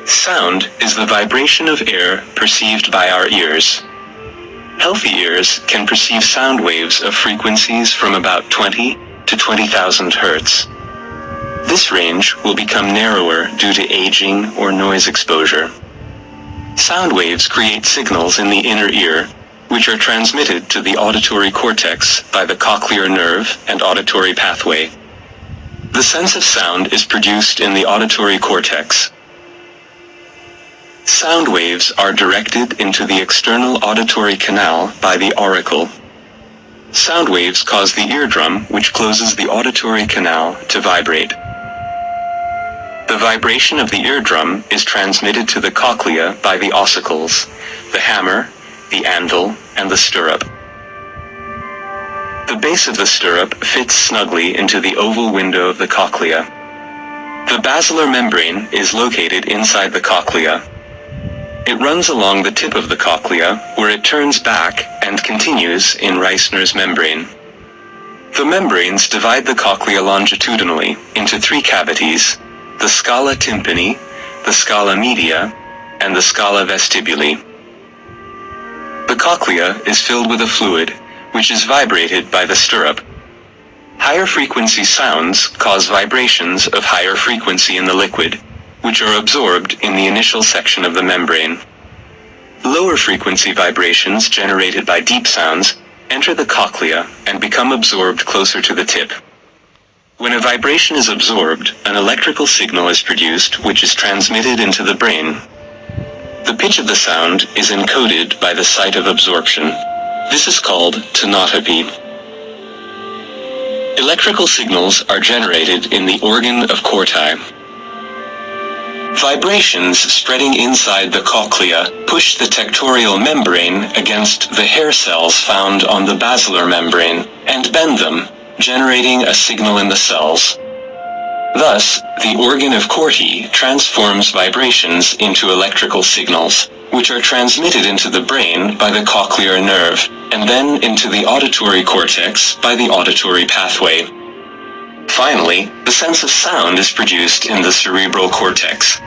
Sound is the vibration of air perceived by our ears. Healthy ears can perceive sound waves of frequencies from about 20 to 20,000 hertz. This range will become narrower due to aging or noise exposure. Sound waves create signals in the inner ear, which are transmitted to the auditory cortex by the cochlear nerve and auditory pathway. The sense of sound is produced in the auditory cortex. Sound waves are directed into the external auditory canal by the auricle. Sound waves cause the eardrum, which closes the auditory canal, to vibrate. The vibration of the eardrum is transmitted to the cochlea by the ossicles, the hammer, the anvil, and the stirrup. The base of the stirrup fits snugly into the oval window of the cochlea. The basilar membrane is located inside the cochlea. It runs along the tip of the cochlea, where it turns back and continues in Reissner's membrane. The membranes divide the cochlea longitudinally into three cavities: the scala tympani, the scala media, and the scala vestibuli. The cochlea is filled with a fluid, which is vibrated by the stirrup. Higher frequency sounds cause vibrations of higher frequency in the liquid, which are absorbed in the initial section of the membrane. Lower frequency vibrations generated by deep sounds enter the cochlea and become absorbed closer to the tip. When a vibration is absorbed, an electrical signal is produced which is transmitted into the brain. The pitch of the sound is encoded by the site of absorption. This is called tonotopy. Electrical signals are generated in the organ of Corti. Vibrations spreading inside the cochlea push the tectorial membrane against the hair cells found on the basilar membrane and bend them, generating a signal in the cells. Thus, the organ of Corti transforms vibrations into electrical signals, which are transmitted into the brain by the cochlear nerve, and then into the auditory cortex by the auditory pathway. Finally, the sense of sound is produced in the cerebral cortex.